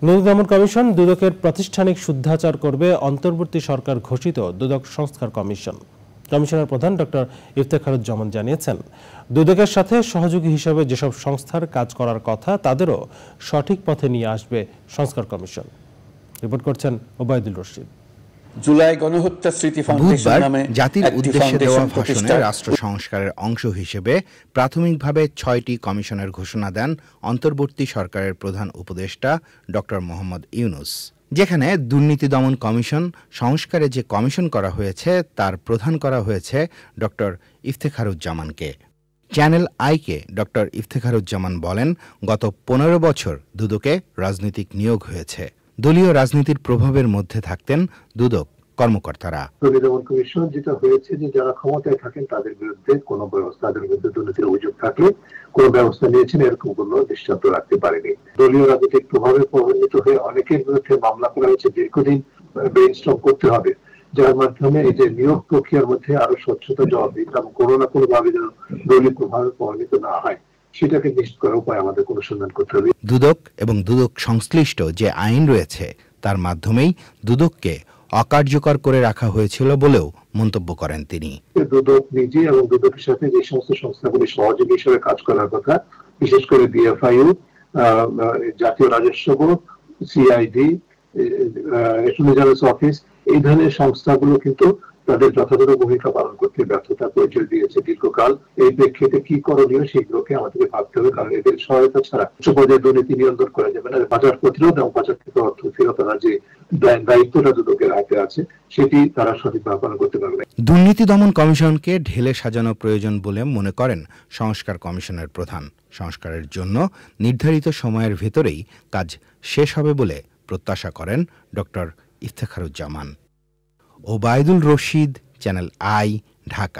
দুদক দমন কমিশন দুদকের প্রাতিষ্ঠানিক শুদ্ধাচার করবে অন্তর্বর্তী সরকার ঘোষিত দুদক সংস্কার কমিশন। কমিশনের প্রধান ডক্টর ইফতেখারুজ্জামান জানিয়েছেন, দুদকের সাথে সহযোগী হিসেবে যেসব সংস্থার কাজ করার কথা তাদেরও সঠিক পথে নিয়ে আসবে সংস্কার কমিশন। রিপোর্ট করছেন ওবায়দুল রশিদ। জুলাই গণহত্যা স্মৃতি ফাউন্ডেশন নামে জাতির উদ্দেশ্যে দেওয়া ভাষণে রাষ্ট্র সংস্কারের অংশ হিসেবে প্রাথমিকভাবে ৬টি কমিশনের ঘোষণা দেন অন্তর্বর্তী সরকারের প্রধান উপদেষ্টা ডক্টর মোহাম্মদ ইউনূস। যেখানে দুর্নীতি দমন কমিশন সংস্কারে যে কমিশন করা হয়েছে তার প্রধান করা হয়েছে ডক্টর ইফতেখারুজ্জামানকে। চ্যানেল আইকে ডক্টর ইফতেখারুজ্জামান বলেন, গত ১৫ বছর দুদকে রাজনৈতিক নিয়োগ হয়েছে। দলীয় রাজনীতির প্রভাবের মধ্যে থাকতেন দুদক কর্মকর্তারা। দুর্নীতি দমন কমিশন যেটা হয়েছে যে যারা ক্ষমতায় থাকেন তাদের বিরুদ্ধে কোনো ব্যবস্থা, তাদের বিরুদ্ধে দুর্নীতির অভিযোগ থাকলে কোনো ব্যবস্থা নিয়েছেন এরকম কোনো দৃষ্টান্ত রাখতে পারেনি। দলীয় রাজনৈতিক প্রভাবে প্রভাবিত হয়ে অনেকের বিরুদ্ধে মামলা করা হয়েছে, দীর্ঘদিন ব্রেইনস্টর্ম করতে হবে, যার মাধ্যমে এই যে নিয়োগ প্রক্রিয়ার মধ্যে আরো স্বচ্ছতা, জবাবদিহিতা এবং কোনো না কোনো ভাবে যেন দলীয় প্রভাবে প্রভাবিত না হয় সেটাকে নিশ্চিত করার উপায় আমাদের অনুসন্ধান করতে হবে। দুদক এবং দুদক সংশ্লিষ্ট যে আইন রয়েছে তার মাধ্যমেই দুদককে অকার্যকর করে রাখা হয়েছিল বলেও মন্তব্য করেন তিনি। দুদক নিজে এবং দুদকের সাথে যে সমস্ত সংস্থাগুলি সহযোগী হিসেবে কাজ করার কথা, বিশেষ করে বিএফআইইউ, জাতীয় রাজস্ব board, CID, attorney generals office, এই ধরনের সংস্থাগুলো কিন্তু তাদের যথাযথ ভূমিকা পালন করতে ব্যর্থতার পরিচয় দিয়েছে দীর্ঘকাল। এই প্রেক্ষিতে কি করণীয় সেগুলোকে আমাদেরকে ভাবতে হবে, কারণ এদের সহায়তা ছাড়া উচ্চ পর্যায়ে দুর্নীতি নিয়ন্ত্রণ করা যাবে না। বাজার প্রতিরোধ এবং বাজার থেকে অর্থ ফেরত আনার যে দায়িত্বটা দুদকের হাতে আছে সেটি তারা সঠিকভাবে পালন করতে পারবে। দুর্নীতি দমন কমিশনকে ঢেলে সাজানো প্রয়োজন বলে মনে করেন সংস্কার কমিশনের প্রধান। সংস্কারের জন্য নির্ধারিত সময়ের ভেতরেই কাজ শেষ হবে বলে প্রত্যাশা করেন doctor Iftekharuzzaman. Obaidul Rashid, channel I, Dhaka.